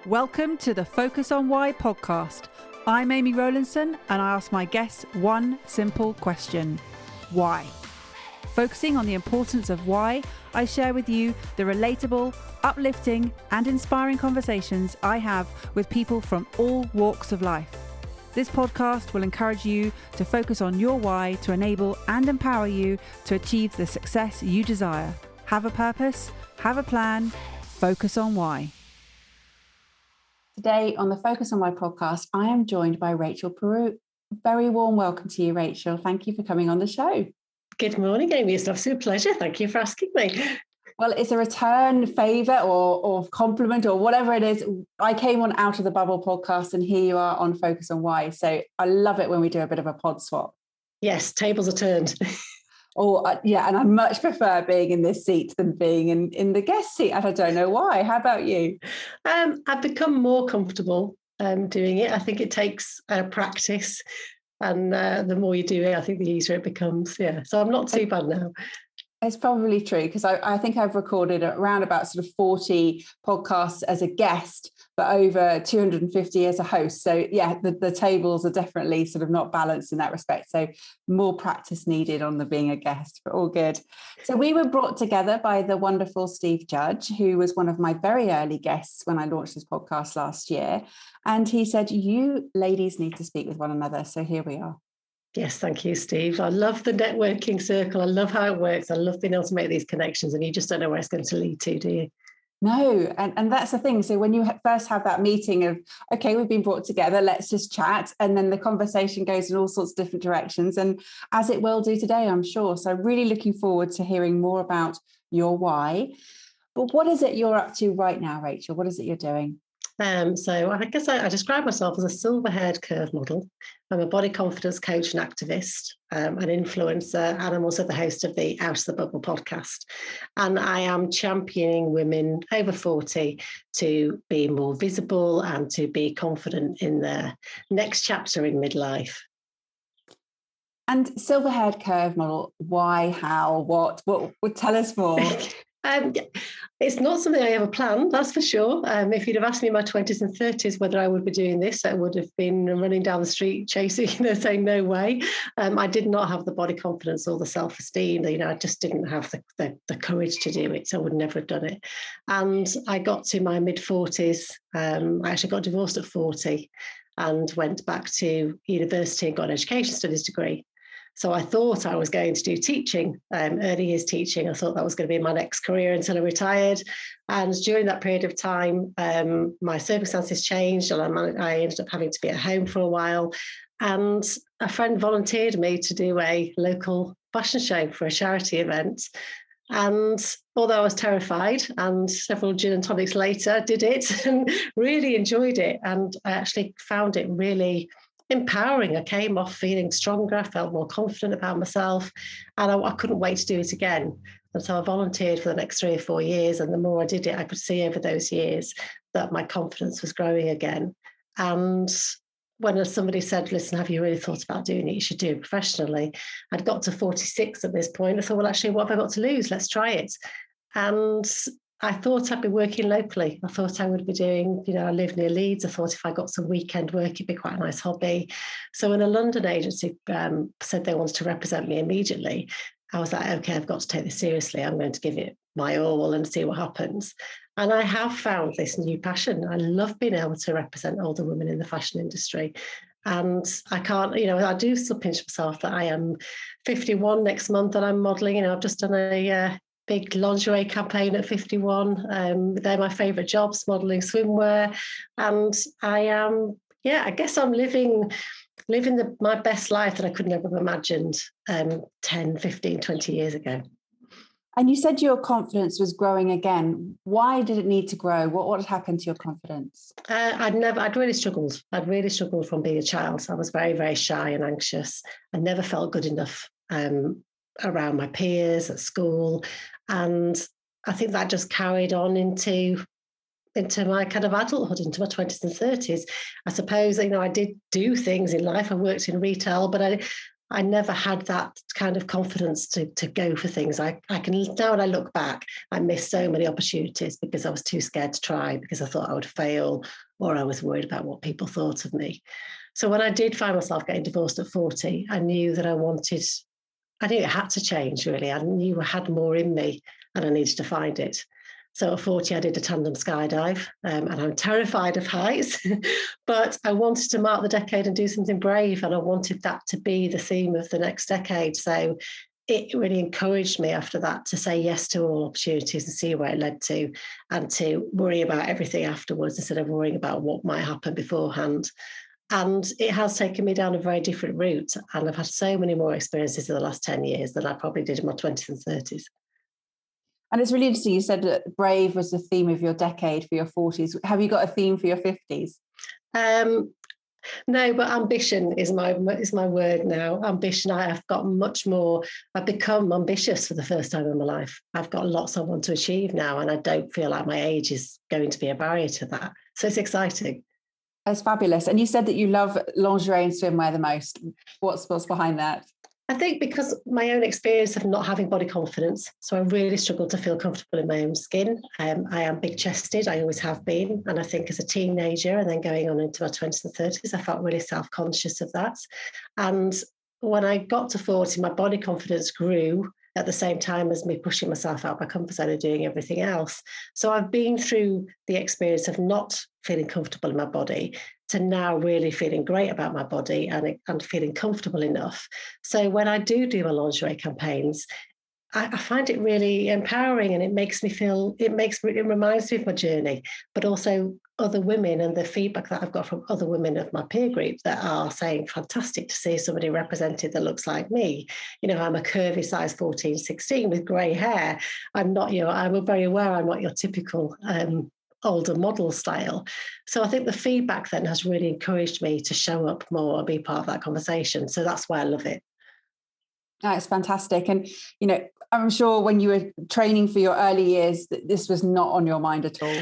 Welcome to the Focus on Why podcast. I'm Amy Rowlinson and I ask my guests one simple question. Why? Focusing on the importance of why, I share with you the relatable, uplifting and inspiring conversations I have with people from all walks of life. This podcast will encourage you to focus on your why to enable and empower you to achieve the success you desire. Have a purpose, have a plan, focus on why. Today on the Focus on Why podcast, I am joined by Rachel Peru. Very warm welcome to you, Rachel. Thank you for coming on the show. Good morning, Amy. It's an absolute pleasure. Thank you for asking me. Well, it's a return favour or compliment or whatever it is. I came on Out of the Bubble podcast and here you are on Focus on Why. So I love it when we do a bit of a pod swap. Yes, tables are turned. Yeah, and I much prefer being in this seat than being in the guest seat. And I don't know why. How about you? I've become more comfortable doing it. I think it takes practice. And the more you do it, I think the easier it becomes. Yeah, so I'm not too bad now. It's probably true because I think I've recorded around about sort of 40 podcasts as a guest, but over 250 as a host. So yeah, the tables are definitely sort of not balanced in that respect. So more practice needed on the being a guest, but all good. So we were brought together by the wonderful Steve Judge, who was one of my very early guests when I launched this podcast last year. And he said, you ladies need to speak with one another. So here we are. Yes, thank you, Steve. I love the networking circle. I love how it works. I love being able to make these connections and you just don't know where it's going to lead to, do you? No, and that's the thing. So when you first have that meeting of, okay, we've been brought together, let's just chat. And then the conversation goes in all sorts of different directions. And as it will do today, I'm sure. So really looking forward to hearing more about your why. But what is it you're up to right now, Rachel? What is it you're doing? So I guess I describe myself as a silver-haired curve model. I'm a body confidence coach and activist, an influencer, and I'm also the host of the Out of the Bubble podcast. And I am championing women over 40 to be more visible and to be confident in their next chapter in midlife. And silver-haired curve model, why, how, what tell us more. It's not something I ever planned, that's for sure. If you'd have asked me in my 20s and 30s whether I would be doing this, I would have been running down the street chasing, saying no way. I did not have the body confidence or the self-esteem. I just didn't have the courage to do it, so I would never have done it. And I got to my mid-40s. I actually got divorced at 40 and went back to university and got an education studies degree. So I thought I was going to do teaching, early years teaching. I thought that was going to be my next career until I retired. And during that period of time, my circumstances changed and I ended up having to be at home for a while. And a friend volunteered me to do a local fashion show for a charity event. And although I was terrified and several gin and tonics later did it and really enjoyed it. And I actually found it really empowering. I came off feeling stronger. I felt more confident about myself and I couldn't wait to do it again. And so I volunteered for the next 3 or 4 years. And the more I did it, I could see over those years that my confidence was growing again. And when somebody said, listen, have you really thought about doing it? You should do it professionally. I'd got to 46 at this point. I thought, well, actually, what have I got to lose? Let's try it. And I thought I'd be working locally. I thought I would be doing, I live near Leeds. I thought if I got some weekend work, it'd be quite a nice hobby. So when a London agency said they wanted to represent me immediately, I was like, okay, I've got to take this seriously. I'm going to give it my all and see what happens. And I have found this new passion. I love being able to represent older women in the fashion industry. And I can't, I do still pinch myself that I am 51 next month and I'm modelling. I've just done a big lingerie campaign at 51. They're my favourite jobs, modelling swimwear. And I am, I guess I'm living my best life that I could never have imagined 10, 15, 20 years ago. And you said your confidence was growing again. Why did it need to grow? What had happened to your confidence? I'd really struggled. I'd really struggled from being a child. I was very, very shy and anxious. I never felt good enough around my peers at school. And I think that just carried on into my kind of adulthood, into my 20s and 30s. I suppose, I did do things in life. I worked in retail, but I never had that kind of confidence to go for things. I can now, when I look back, I missed so many opportunities because I was too scared to try, because I thought I would fail, or I was worried about what people thought of me. So when I did find myself getting divorced at 40, I knew that I knew it had to change, really. I knew I had more in me and I needed to find it. So at 40, I did a tandem skydive, and I'm terrified of heights, but I wanted to mark the decade and do something brave, and I wanted that to be the theme of the next decade. So it really encouraged me after that to say yes to all opportunities and see where it led to, and to worry about everything afterwards instead of worrying about what might happen beforehand. And it has taken me down a very different route, and I've had so many more experiences in the last 10 years than I probably did in my 20s and 30s. And it's really interesting. You said that brave was the theme of your decade for your 40s. Have you got a theme for your 50s? No, but ambition is my word now. Ambition. I've got much more. I've become ambitious for the first time in my life. I've got lots I want to achieve now, and I don't feel like my age is going to be a barrier to that. So it's exciting. It's fabulous. And you said that you love lingerie and swimwear the most. What's behind that? I think because my own experience of not having body confidence. So I really struggled to feel comfortable in my own skin. I am big chested. I always have been. And I think as a teenager and then going on into my 20s and 30s, I felt really self-conscious of that. And when I got to 40, my body confidence grew at the same time as me pushing myself out of my comfort zone and doing everything else. So I've been through the experience of not feeling comfortable in my body to now really feeling great about my body and feeling comfortable enough. So when I do my lingerie campaigns, I find it really empowering, and it reminds me of my journey, but also other women and the feedback that I've got from other women of my peer group that are saying, fantastic to see somebody represented that looks like me. You know, I'm a curvy size 14, 16 with grey hair. I'm very aware I'm not your typical older model style. So I think the feedback then has really encouraged me to show up more and be part of that conversation. So that's why I love it. That's fantastic. And, you know, I'm sure when you were training for your early years, that this was not on your mind at all.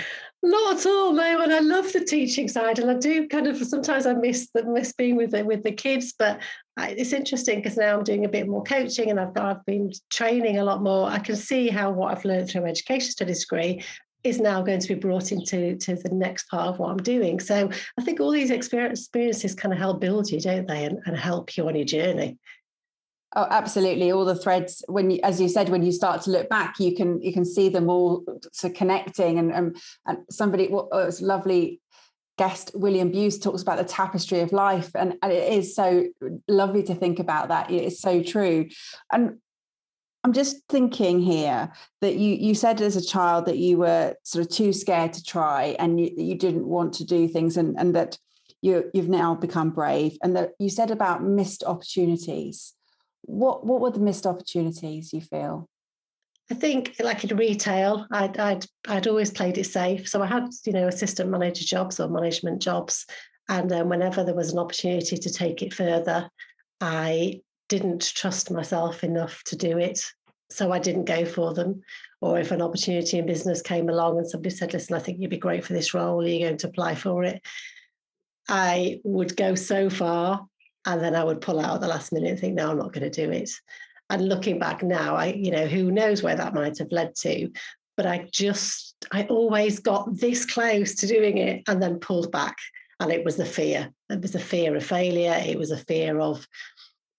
Not at all, no. And I love the teaching side, and I do sometimes I miss being with the kids. But it's interesting because now I'm doing a bit more coaching, and I've been training a lot more. I can see how what I've learned through education studies degree is now going to be brought into the next part of what I'm doing. So I think all these experiences kind of help build you, don't they, and help you on your journey. Oh, absolutely. All the threads, as you said, when you start to look back, you can see them all connecting. And somebody, it's a lovely guest, William Buse, talks about the tapestry of life. And it is so lovely to think about that. It is so true. And I'm just thinking here that you said as a child that you were sort of too scared to try, and you didn't want to do things, and that you've now become brave, and that you said about missed opportunities. What were the missed opportunities you feel? I think, like in retail, I'd always played it safe. So I had, assistant manager jobs or management jobs, and then whenever there was an opportunity to take it further, I didn't trust myself enough to do it. So I didn't go for them. Or if an opportunity in business came along and somebody said, listen, I think you'd be great for this role, are you going to apply for it? I would go so far, and then I would pull out at the last minute and think, no, I'm not going to do it. And looking back now, who knows where that might have led to, but I always got this close to doing it and then pulled back. And it was the fear. It was a fear of failure. It was a fear of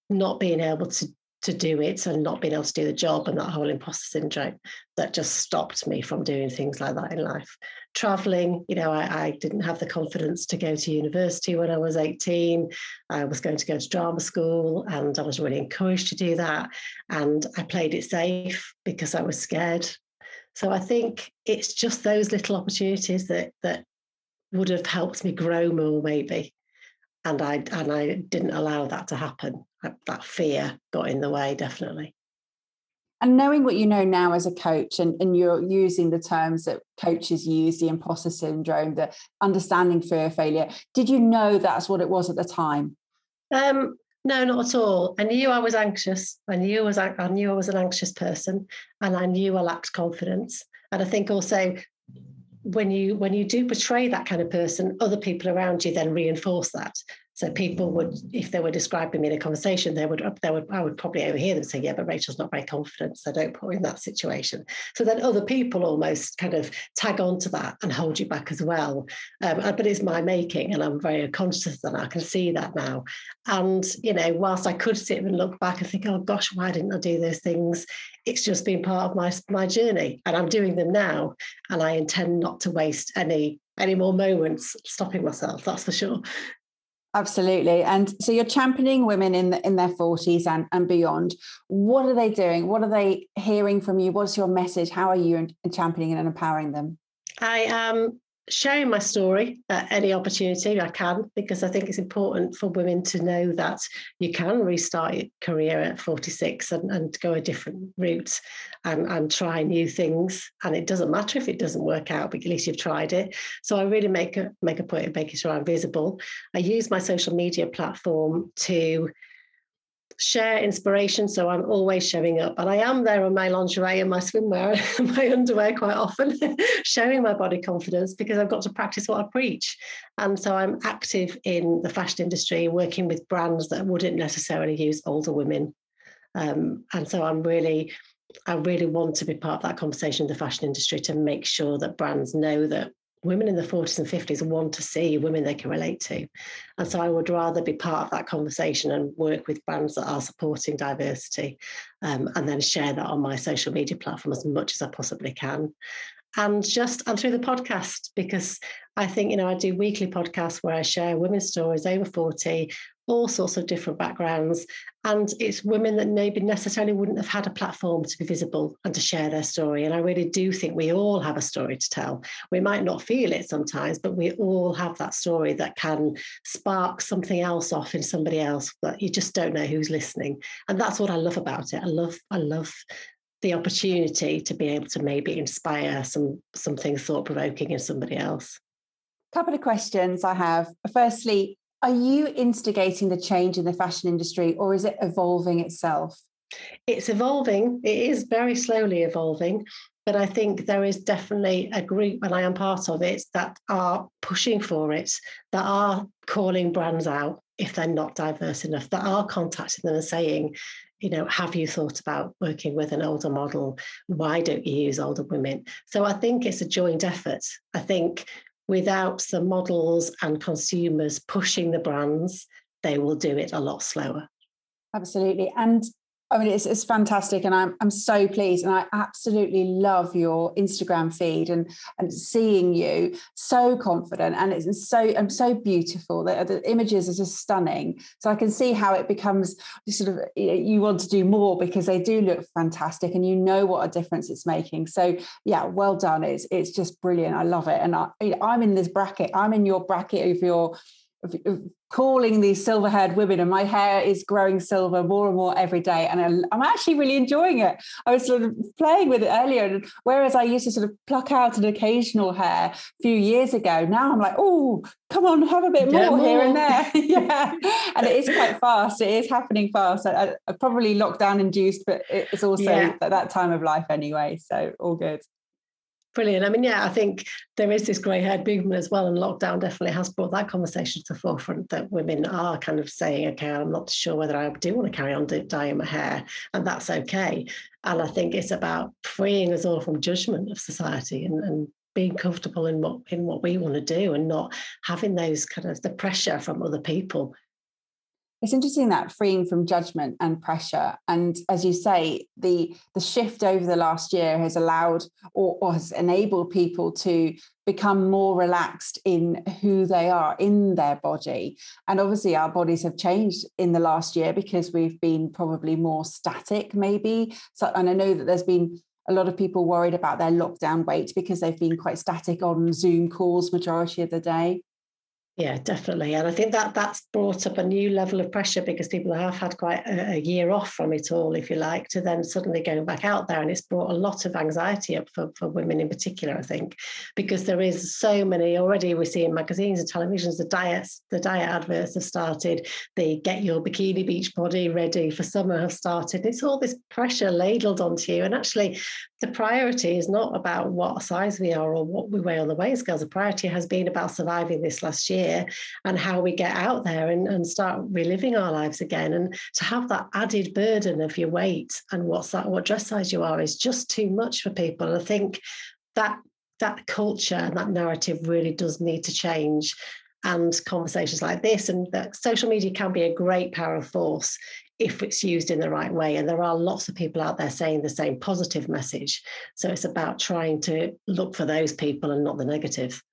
not being able to do it and not being able to do the job, and that whole imposter syndrome that just stopped me from doing things like that in life. Traveling, I didn't have the confidence to go to university when I was 18. I was going to go to drama school, and I was really encouraged to do that. And I played it safe because I was scared. So I think it's just those little opportunities that would have helped me grow more, maybe. And I didn't allow that to happen. That fear got in the way, definitely. And knowing what you know now as a coach, and you're using the terms that coaches use, the imposter syndrome, the understanding fear of failure, did you know that's what it was at the time? No, not at all. I knew I was anxious. I knew I was an anxious person, and I knew I lacked confidence. And I think also when you do portray that kind of person, other people around you then reinforce that. So people would, if they were describing me in a conversation, I would probably overhear them say, yeah, but Rachel's not very confident, so don't put her in that situation. So then other people almost kind of tag on to that and hold you back as well. But it's my making, and I'm very conscious of that. I can see that now. And, whilst I could sit and look back and think, oh gosh, why didn't I do those things? It's just been part of my journey, and I'm doing them now. And I intend not to waste any more moments stopping myself, that's for sure. Absolutely. And so you're championing women in their 40s and beyond. What are they doing? What are they hearing from you? What's your message? How are you championing and empowering them? I am sharing my story at any opportunity I can, because I think it's important for women to know that you can restart your career at 46 and go a different route and try new things. And it doesn't matter if it doesn't work out, but at least you've tried it. So I really make a point of making sure I'm visible. I use my social media platform to share inspiration, so I'm always showing up, and I am there in my lingerie and my swimwear and my underwear quite often showing my body confidence, because I've got to practice what I preach. And so I'm active in the fashion industry, working with brands that wouldn't necessarily use older women, and so I really want to be part of that conversation in the fashion industry, to make sure that brands know that women in the 40s and 50s want to see women they can relate to. And so I would rather be part of that conversation and work with brands that are supporting diversity, and then share that on my social media platform as much as I possibly can. And through the podcast, because I think, I do weekly podcasts where I share women's stories over 40, all sorts of different backgrounds. And it's women that maybe necessarily wouldn't have had a platform to be visible and to share their story. And I really do think we all have a story to tell. We might not feel it sometimes, but we all have that story that can spark something else off in somebody else, but you just don't know who's listening. And that's what I love about it. I love the opportunity to be able to maybe inspire something thought-provoking in somebody else. Couple of questions I have. Firstly, are you instigating the change in the fashion industry, or is it evolving itself? It's evolving. It is very slowly evolving, but I think there is definitely a group, and I am part of it, that are pushing for it, that are calling brands out if they're not diverse enough, that are contacting them and saying, have you thought about working with an older model? Why don't you use older women? So I think it's a joint effort. I think without the models and consumers pushing the brands, they will do it a lot slower. Absolutely. And I mean, it's fantastic, and I'm so pleased, and I absolutely love your Instagram feed and seeing you so confident, and it's so beautiful. The images are just stunning. So I can see how it becomes sort of, you want to do more because they do look fantastic, and what a difference it's making. So yeah, well done. It's just brilliant. I love it, and I'm in this bracket. I'm in your bracket of calling these silver-haired women, and my hair is growing silver more and more every day, and I'm actually really enjoying it. I was sort of playing with it earlier, and whereas I used to sort of pluck out an occasional hair a few years ago, now I'm like, oh, come on, have a bit more here and there. Yeah, and it is quite fast. It is happening fast. I probably lockdown induced, but it's also that time of life anyway, so all good. Brilliant. I mean, I think there is this grey-haired movement as well, and lockdown definitely has brought that conversation to the forefront, that women are kind of saying, okay, I'm not sure whether I do want to carry on dyeing my hair, and that's okay. And I think it's about freeing us all from judgment of society and being comfortable in what we want to do, and not having those kind of the pressure from other people. It's interesting, that freeing from judgment and pressure. And as you say, the shift over the last year has allowed or has enabled people to become more relaxed in who they are in their body. And obviously our bodies have changed in the last year because we've been probably more static maybe. So, and I know that there's been a lot of people worried about their lockdown weight because they've been quite static on Zoom calls majority of the day. Yeah, definitely. And I think that's brought up a new level of pressure, because people have had quite a year off from it all, if you like, to then suddenly going back out there. And it's brought a lot of anxiety up for women in particular, I think, because there is so many already. We see in magazines and televisions, the diet adverts have started, the get your bikini beach body ready for summer have started. It's all this pressure ladled onto you. And actually, the priority is not about what size we are or what we weigh on the weighing scales. The priority has been about surviving this last year year, and how we get out there and start reliving our lives again. And to have that added burden of your weight and what dress size you are is just too much for people. And I think that culture and that narrative really does need to change. And conversations like this, and that social media can be a great power of force if it's used in the right way. And there are lots of people out there saying the same positive message. So it's about trying to look for those people and not the negative.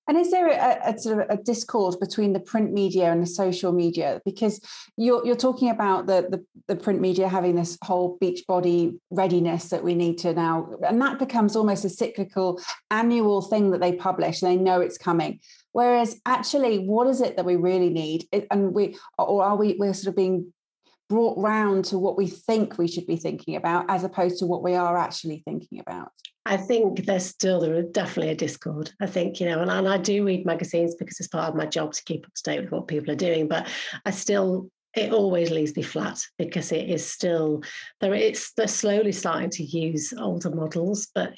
And is there a sort of a discord between the print media and the social media? Because you're talking about the print media having this whole beach body readiness that we need to now, and that becomes almost a cyclical annual thing that they publish. They know it's coming. Whereas actually, what is it that we really need? And we're sort of being brought round to what we think we should be thinking about, as opposed to what we are actually thinking about? I think there is definitely a discord. I think, and I do read magazines because it's part of my job to keep up to date with what people are doing, but it always leaves me flat because it is still there. They're slowly starting to use older models, but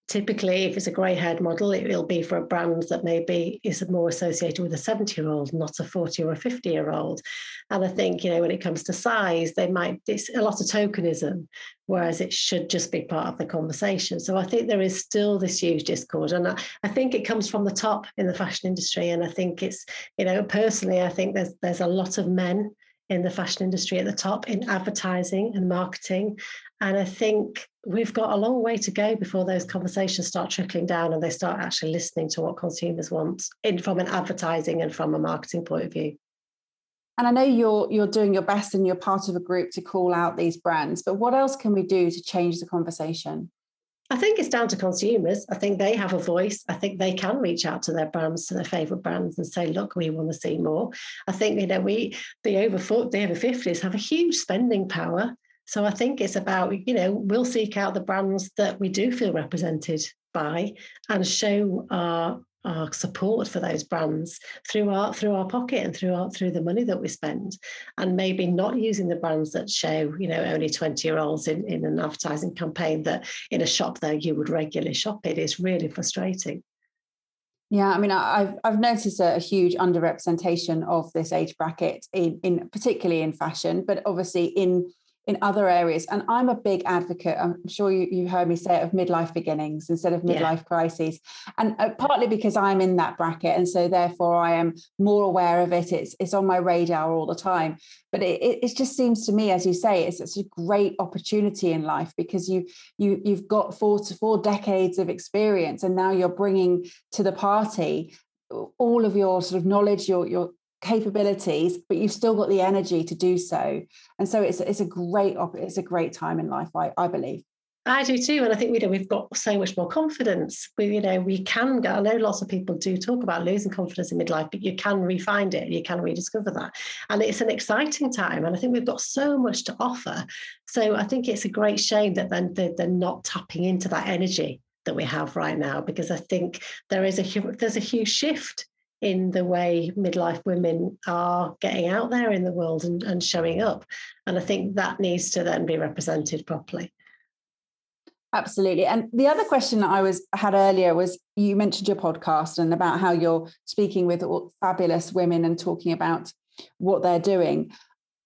typically, if it's a grey-haired model, it will be for a brand that maybe is more associated with a 70-year-old, not a 40 or a 50-year-old. And I think, when it comes to size, it's a lot of tokenism, whereas it should just be part of the conversation. So I think there is still this huge discord. And I think it comes from the top in the fashion industry. And I think it's, personally, I think there's a lot of men in the fashion industry at the top in advertising and marketing. And I think we've got a long way to go before those conversations start trickling down and they start actually listening to what consumers want from an advertising and from a marketing point of view. And I know you're doing your best and you're part of a group to call out these brands, but what else can we do to change the conversation? I think it's down to consumers. I think they have a voice. I think they can reach out to their brands, to their favourite brands, and say, look, we want to see more. I think, the over 50s have a huge spending power. So I think it's about, we'll seek out the brands that we do feel represented by and show our support for those brands through our pocket and through the money that we spend, and maybe not using the brands that show only 20-year-olds in an advertising campaign that in a shop that you would regularly shop. It is really frustrating. Yeah, I mean, I've noticed a huge underrepresentation of this age bracket in particularly in fashion, but obviously in other areas. And I'm a big advocate, I'm sure you heard me say it, of midlife beginnings instead of midlife crises. And partly because I'm in that bracket. And so therefore I am more aware of it. It's on my radar all the time. But it just seems to me, as you say, it's a great opportunity in life because you've got 4 decades of experience. And now you're bringing to the party all of your sort of knowledge, your capabilities, but you've still got the energy to do so. And so it's a great time in life, I believe. I do too, and I think we've got so much more confidence. We can go. I know lots of people do talk about losing confidence in midlife, but you can re-find it, you can rediscover that, and it's an exciting time. And I think we've got so much to offer. So I think it's a great shame that then they're not tapping into that energy that we have right now, because I think there's a huge shift in the way midlife women are getting out there in the world and showing up. And I think that needs to then be represented properly. Absolutely. And the other question that I had earlier was, you mentioned your podcast and about how you're speaking with fabulous women and talking about what they're doing.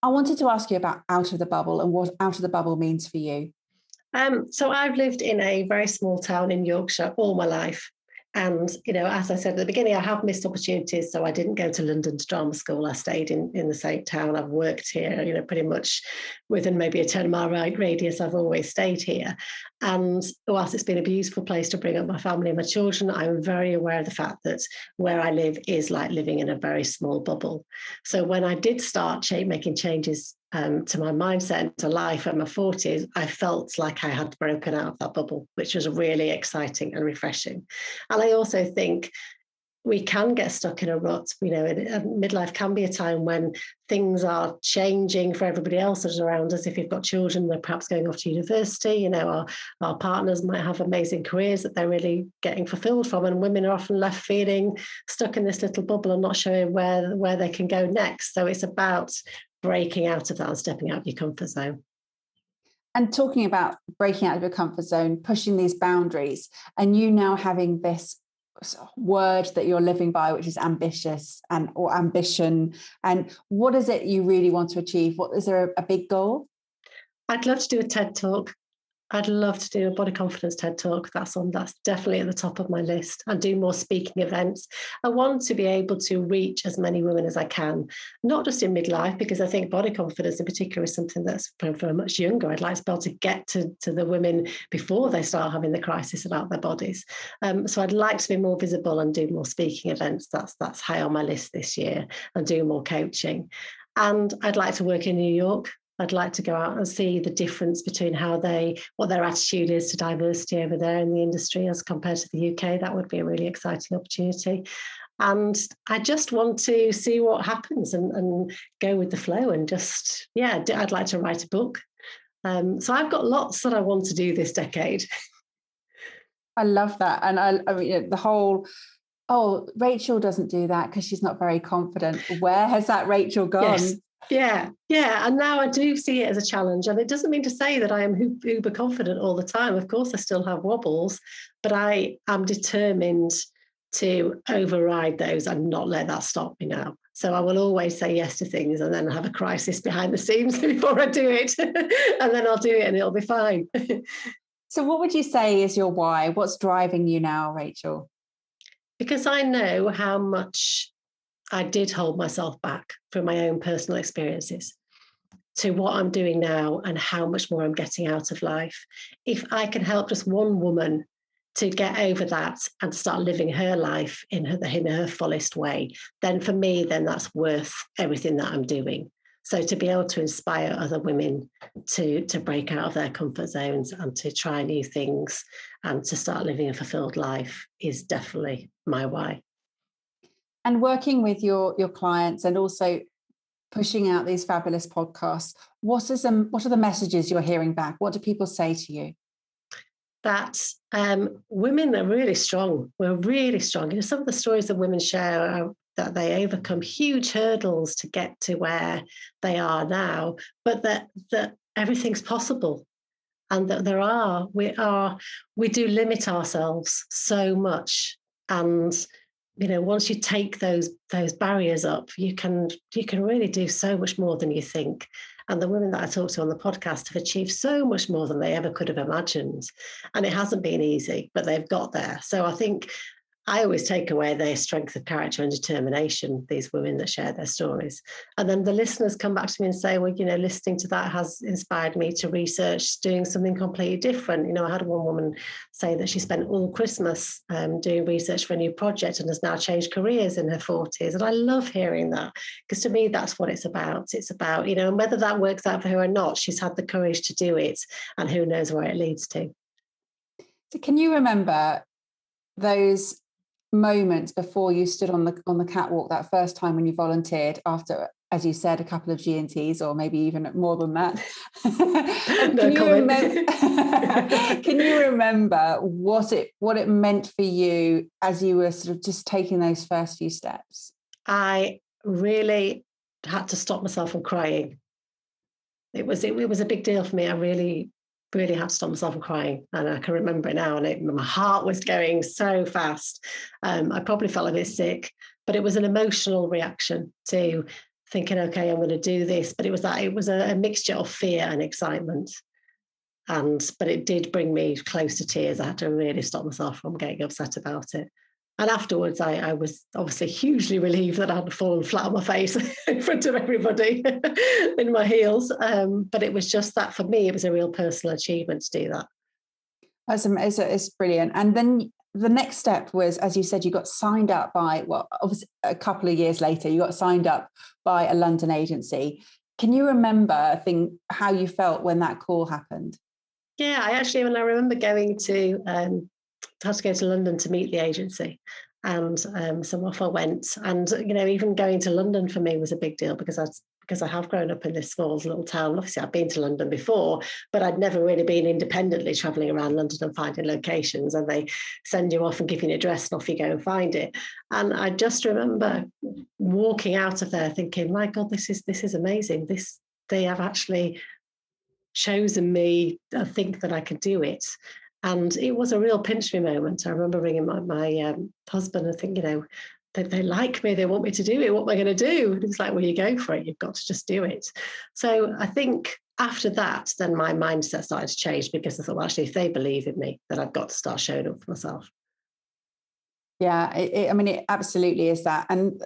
I wanted to ask you about out of the bubble and what out of the bubble means for you. So I've lived in a very small town in Yorkshire all my life. And, as I said at the beginning, I have missed opportunities. So I didn't go to London to drama school. I stayed in the same town. I've worked here, pretty much within maybe a 10-mile radius. I've always stayed here. And whilst it's been a beautiful place to bring up my family and my children, I'm very aware of the fact that where I live is like living in a very small bubble. So when I did start making changes to my mindset and to life in my 40s, I felt like I had broken out of that bubble, which was really exciting and refreshing. And I also think we can get stuck in a rut. Midlife can be a time when things are changing for everybody else that's around us. If you've got children, they're perhaps going off to university. Our partners might have amazing careers that they're really getting fulfilled from, and women are often left feeling stuck in this little bubble and not sure where they can go next. So it's about breaking out of that and stepping out of your comfort zone. And talking about breaking out of your comfort zone, pushing these boundaries, and you now having this word that you're living by, which is ambitious or ambition? And what is it you really want to achieve? Is there a big goal? I'd love to do a TED Talk. I'd love to do a body confidence TED Talk. That's definitely at the top of my list, and do more speaking events. I want to be able to reach as many women as I can, not just in midlife, because I think body confidence in particular is something that's for much younger. I'd like to be able to get to the women before they start having the crisis about their bodies. So I'd like to be more visible and do more speaking events. That's high on my list this year, and do more coaching. And I'd like to work in New York. I'd like to go out and see the difference between what their attitude is to diversity over there in the industry as compared to the UK. That would be a really exciting opportunity. And I just want to see what happens and go with the flow and just, I'd like to write a book. So I've got lots that I want to do this decade. I love that. And I mean, the whole, Rachel doesn't do that because she's not very confident. Where has that Rachel gone? Yes. Yeah. And now I do see it as a challenge. And it doesn't mean to say that I am uber confident all the time. Of course, I still have wobbles, but I am determined to override those and not let that stop me now. So I will always say yes to things and then have a crisis behind the scenes before I do it. And then I'll do it and it'll be fine. So what would you say is your why? What's driving you now, Rachel? Because I know how much I did hold myself back from my own personal experiences to what I'm doing now and how much more I'm getting out of life. If I can help just one woman to get over that and start living her life in her fullest way, then for me, that's worth everything that I'm doing. So to be able to inspire other women to break out of their comfort zones and to try new things and to start living a fulfilled life is definitely my why. And working with your clients and also pushing out these fabulous podcasts, what are the messages you're hearing back? What do people say to you? That women are really strong. We're really strong. Some of the stories that women share are that they overcome huge hurdles to get to where they are now, but that everything's possible. And that we do limit ourselves so much. And once you take those barriers up, you can really do so much more than you think. And the women that I talked to on the podcast have achieved so much more than they ever could have imagined. And it hasn't been easy, but they've got there. So I think I always take away their strength of character and determination, these women that share their stories. And then the listeners come back to me and say, well, listening to that has inspired me to research doing something completely different. I had one woman say that she spent all Christmas doing research for a new project and has now changed careers in her 40s. And I love hearing that, because to me, that's what it's about. It's about, and whether that works out for her or not, she's had the courage to do it, and who knows where it leads to. So can you remember those moments before you stood on the catwalk that first time when you volunteered after, as you said, a couple of G&Ts or maybe even more than that? Can you remember what it meant for you as you were sort of just taking those first few steps? I really had to stop myself from crying. It was a big deal for me. I really had to stop myself from crying, and I can remember it now, and my heart was going so fast. I probably felt a bit sick, but it was an emotional reaction to thinking, okay, I'm going to do this. But it was a mixture of fear and excitement, but it did bring me close to tears. I had to really stop myself from getting upset about it. And afterwards, I was obviously hugely relieved that I hadn't fallen flat on my face in front of everybody in my heels. But it was just that, for me, it was a real personal achievement to do that. It's brilliant. And then the next step was, as you said, you got signed up by, obviously a couple of years later, you got signed up by a London agency. Can you remember how you felt when that call happened? Yeah, I remember going to had to go to London to meet the agency, and so off I went. And even going to London for me was a big deal, because I have grown up in this small little town. Obviously, I've been to London before, but I'd never really been independently travelling around London and finding locations. And they send you off and give you an address, and off you go and find it. And I just remember walking out of there thinking, my God, this is amazing. They have actually chosen me. I think that I can do it. And it was a real pinch me moment. I remember ringing my husband and thinking, they like me, they want me to do it. What am I going to do? And it's like, well, you go for it. You've got to just do it. So I think after that, then my mindset started to change, because I thought, well, actually, if they believe in me, then I've got to start showing up for myself. Yeah, it absolutely is that. And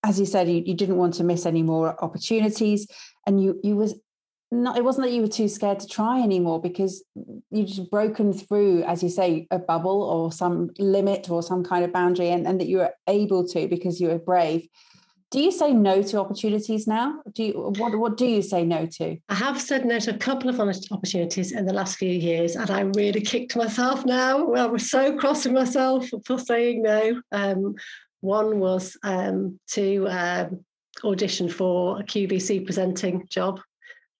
as you said, you didn't want to miss any more opportunities, and it wasn't that you were too scared to try anymore, because you'd just broken through, as you say, a bubble or some limit or some kind of boundary, and that you were able to, because you were brave. Do you say no to opportunities now? What do you say no to? I have said no to a couple of opportunities in the last few years, and I really kicked myself now. Well, I was so cross with myself for saying no. One was to audition for a Qvc Presenting Job.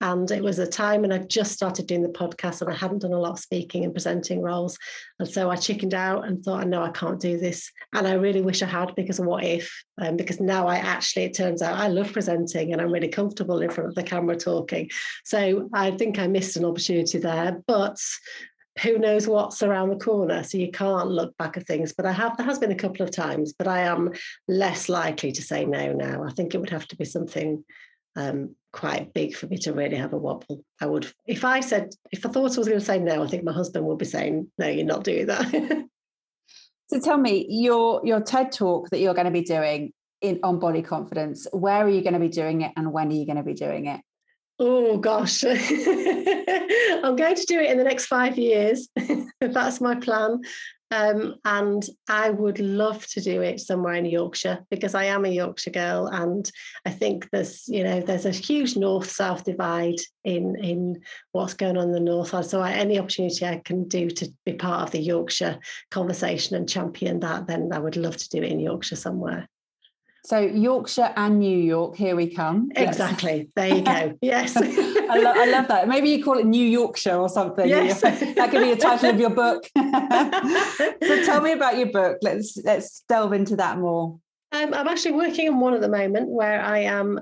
And it was a time when I just started doing the podcast, and I hadn't done a lot of speaking and presenting roles. And so I chickened out and thought, no, I can't do this. And I really wish I had, because what if? Because now it turns out I love presenting, and I'm really comfortable in front of the camera talking. So I think I missed an opportunity there. But who knows what's around the corner? So you can't look back at things. But there has been a couple of times, but I am less likely to say no now. I think it would have to be something quite big for me to really have a wobble. If I thought I was going to say no, I think my husband will be saying, no, you're not doing that. So tell me, your TED talk that you're going to be doing on body confidence, where are you going to be doing it, and when are you going to be doing it? Oh gosh, I'm going to do it in the next 5 years. That's my plan. And I would love to do it somewhere in Yorkshire, because I am a Yorkshire girl, and I think there's a huge north-south divide in what's going on in the north side. So any opportunity I can do to be part of the Yorkshire conversation and champion that, then I would love to do it in Yorkshire somewhere. So Yorkshire and New York, here we come. Exactly. There you go. Yes. I love that. Maybe you call it New Yorkshire or something. Yes. That could be the title of your book. So tell me about your book. Let's delve into that more. I'm actually working on one at the moment where I am,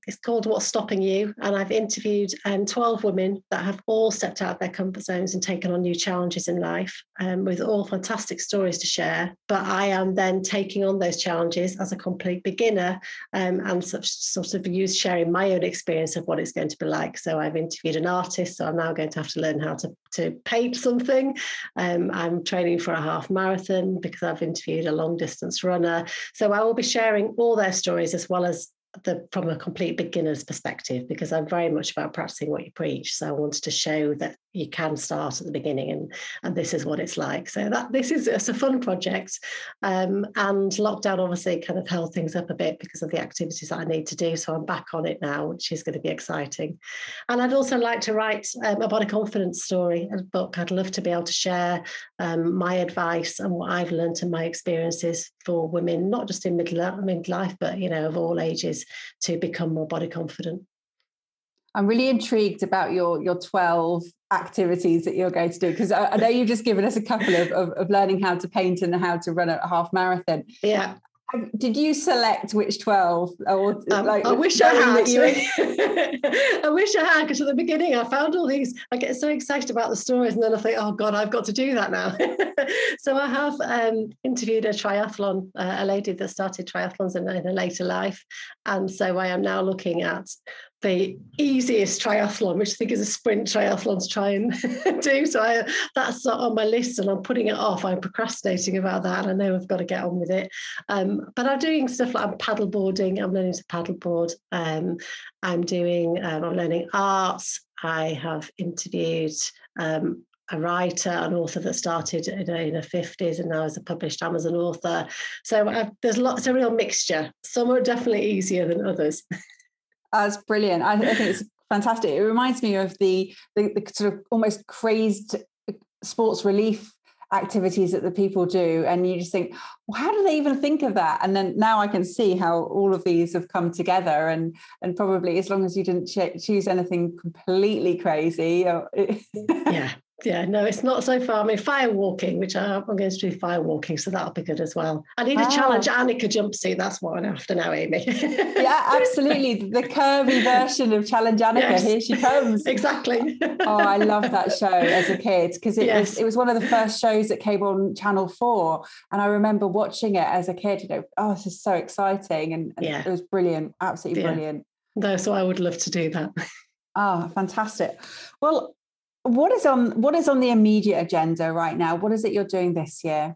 it's called What's Stopping You? And I've interviewed 12 women that have all stepped out of their comfort zones and taken on new challenges in life, with all fantastic stories to share. But I am then taking on those challenges as a complete beginner, and sort of sharing my own experience of what it's going to be like. So I've interviewed an artist, so I'm now going to have to learn how to paint something. I'm training for a half marathon because I've interviewed a long distance runner. So I will be sharing all their stories, as well as from a complete beginner's perspective, because I'm very much about practicing what you preach. So I wanted to show that you can start at the beginning, and this is what it's like. So it's a fun project, and lockdown obviously kind of held things up a bit because of the activities that I need to do. So I'm back on it now, which is going to be exciting. And I'd also like to write a body confidence story, a book. I'd love to be able to share my advice and what I've learned and my experiences for women, not just in midlife, but of all ages, to become more body confident. I'm really intrigued about your 12 activities that you're going to do, because I know you've just given us a couple of learning how to paint and how to run a half marathon. Yeah. Did you select which 12? Or I wish I had. I wish I had, because at the beginning I found all these. I get so excited about the stories, and then I think, oh God, I've got to do that now. So I have interviewed a triathlon, a lady that started triathlons in a later life. And so I am now looking at the easiest triathlon, which I think is a sprint triathlon, to try and do. So that's not on my list, and I'm putting it off. I'm procrastinating about that, and I know I've got to get on with it. But I'm doing stuff like I'm paddleboarding. I'm learning to paddleboard. I'm learning arts. I have interviewed a writer, an author that started in her 50s and now is a published Amazon author. So it's a real mixture. Some are definitely easier than others. That's brilliant. I think it's fantastic. It reminds me of the sort of almost crazed sports relief activities that the people do, and you just think, well, how do they even think of that? And then now I can see how all of these have come together, and probably, as long as you didn't choose anything completely crazy. Yeah. Yeah, no, it's not so far. I mean, fire walking, which I'm going to do fire walking, so that'll be good as well. I need a Challenge Annika jumpsuit. That's what I'm after now, Amy. Yeah, absolutely. The curvy version of Challenge Annika. Yes. Here she comes. Exactly. Oh, I loved that show as a kid because it was one of the first shows that came on Channel 4. And I remember watching it as a kid, this is so exciting. And it was brilliant. Absolutely brilliant. No, so I would love to do that. Fantastic. Well, what is on the immediate agenda right now? What is it you're doing this year?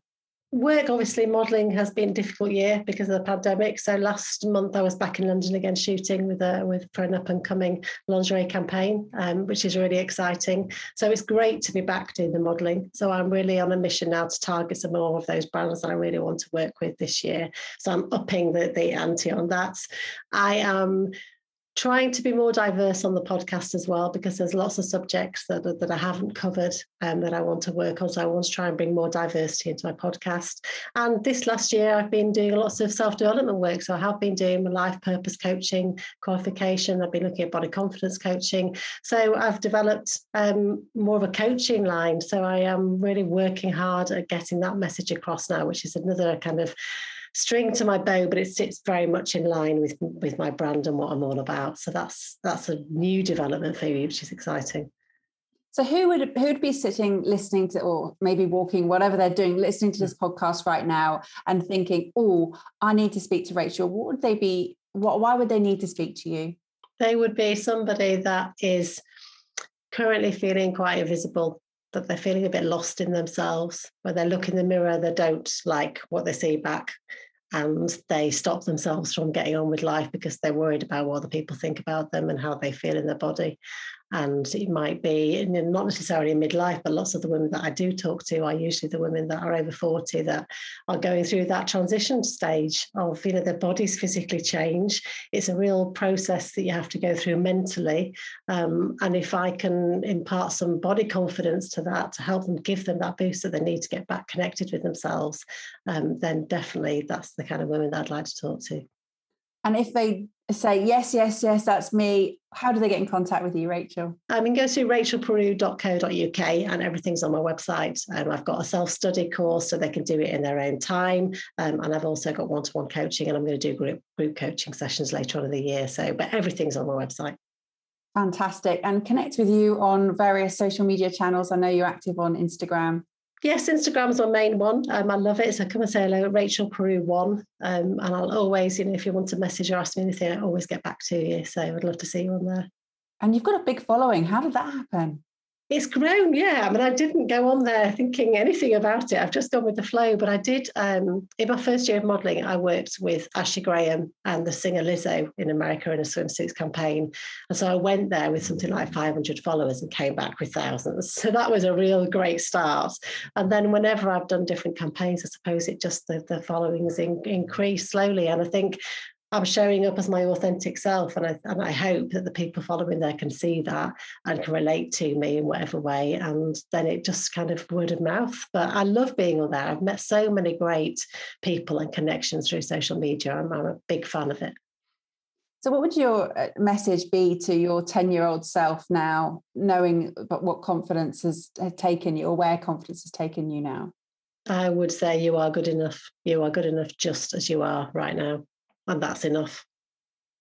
Work, obviously, modelling has been a difficult year because of the pandemic. So last month I was back in London again shooting for an up-and-coming lingerie campaign, which is really exciting. So it's great to be back doing the modelling. So I'm really on a mission now to target some more of those brands that I really want to work with this year. So I'm upping the ante on that. I am trying to be more diverse on the podcast as well, because there's lots of subjects that I haven't covered that I want to work on. So I want to try and bring more diversity into my podcast. And this last year, I've been doing lots of self-development work. So I have been doing my life purpose coaching qualification. I've been looking at body confidence coaching. So I've developed more of a coaching line. So I am really working hard at getting that message across now, which is another kind of string to my bow, but it sits very much in line with my brand and what I'm all about. So that's a new development for me, which is exciting. So who would be sitting, listening to, or maybe walking, whatever they're doing, listening to this podcast right now and thinking, oh, I need to speak to Rachel? What would they be? Why would they need to speak to you? They would be somebody that is currently feeling quite invisible, that they're feeling a bit lost in themselves, where they look in the mirror, they don't like what they see back, and they stop themselves from getting on with life because they're worried about what other people think about them and how they feel in their body. And it might be not necessarily in midlife, but lots of the women that I do talk to are usually the women that are over 40 that are going through that transition stage of, their bodies physically change. It's a real process that you have to go through mentally. And if I can impart some body confidence to that, to help them, give them that boost that they need to get back connected with themselves, then definitely that's the kind of women that I'd like to talk to. And if they say, yes, that's me, how do they get in contact with you, Rachel? I mean, go to rachelperu.co.uk and everything's on my website. I've got a self-study course so they can do it in their own time. And I've also got one-to-one coaching, and I'm going to do group coaching sessions later on in the year. But everything's on my website. Fantastic. And connect with you on various social media channels. I know you're active on Instagram. Yes, Instagram's my main one. I love it. So come and say hello, Rachel Peru 1. And I'll always, if you want to message or ask me anything, I always get back to you. So I'd love to see you on there. And you've got a big following. How did that happen? It's grown, yeah. I mean, I didn't go on there thinking anything about it. I've just gone with the flow. But I did, in my first year of modelling, I worked with Ashley Graham and the singer Lizzo in America in a swimsuits campaign. And so I went there with something like 500 followers and came back with thousands. So that was a real great start. And then whenever I've done different campaigns, I suppose it just, the followings increased slowly. And I think I'm showing up as my authentic self, and I hope that the people following there can see that and can relate to me in whatever way, and then it just kind of word of mouth. But I love being on there. I've met so many great people and connections through social media. I'm a big fan of it. So what would your message be to your 10-year-old self now, knowing what confidence has taken you, or where confidence has taken you now? I would say you are good enough. You are good enough just as you are right now. And that's enough.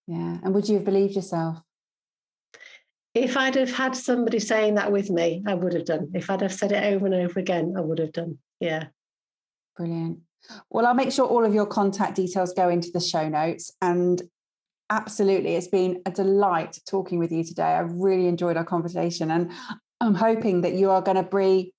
Yeah. And would you have believed yourself? If I'd have had somebody saying that with me, I would have done. If I'd have said it over and over again, I would have done. Yeah. Brilliant. Well, I'll make sure all of your contact details go into the show notes. And absolutely, it's been a delight talking with you today. I really enjoyed our conversation. And I'm hoping that you are going to be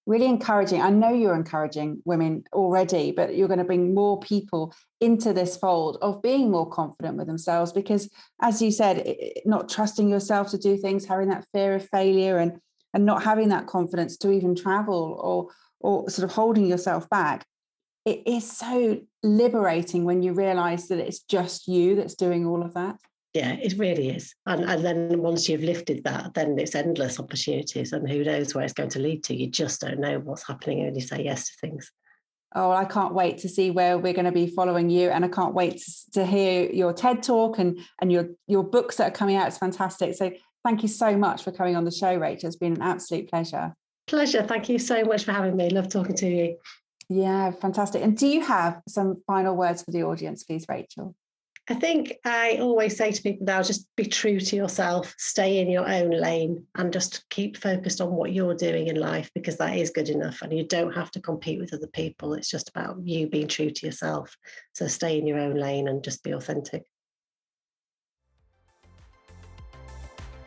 really encouraging. I know you're encouraging women already, but you're going to bring more people into this fold of being more confident with themselves, because as you said, not trusting yourself to do things, having that fear of failure and not having that confidence to even travel or sort of holding yourself back. It is so liberating when you realize that it's just you that's doing all of that. Yeah, it really is. And then once you've lifted that, then it's endless opportunities, and who knows where it's going to lead to. You just don't know what's happening when you say yes to things. Oh, I can't wait to see where we're going to be following you. And I can't wait to hear your TED Talk and your books that are coming out. It's fantastic. So thank you so much for coming on the show, Rachel. It's been an absolute pleasure. Pleasure. Thank you so much for having me. Love talking to you. Yeah, fantastic. And do you have some final words for the audience, please, Rachel? I think I always say to people now, just be true to yourself, stay in your own lane, and just keep focused on what you're doing in life, because that is good enough and you don't have to compete with other people. It's just about you being true to yourself. So stay in your own lane and just be authentic.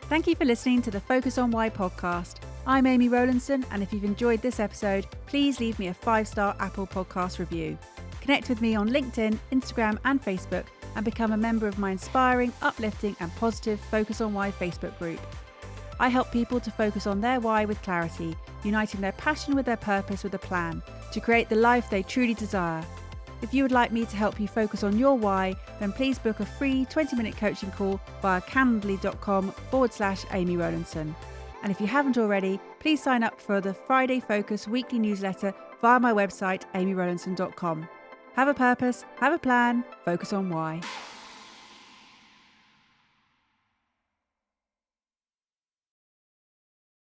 Thank you for listening to the Focus on Why podcast. I'm Amy Rowlinson, and if you've enjoyed this episode, please leave me a 5-star Apple Podcast review. Connect with me on LinkedIn, Instagram and Facebook, and become a member of my inspiring, uplifting and positive Focus on Why Facebook group. I help people to focus on their why with clarity, uniting their passion with their purpose with a plan to create the life they truly desire. If you would like me to help you focus on your why, then please book a free 20-minute coaching call via calendly.com/Amy Rowlinson. And if you haven't already, please sign up for the Friday Focus weekly newsletter via my website, amyrowlinson.com. Have a purpose, have a plan, focus on why.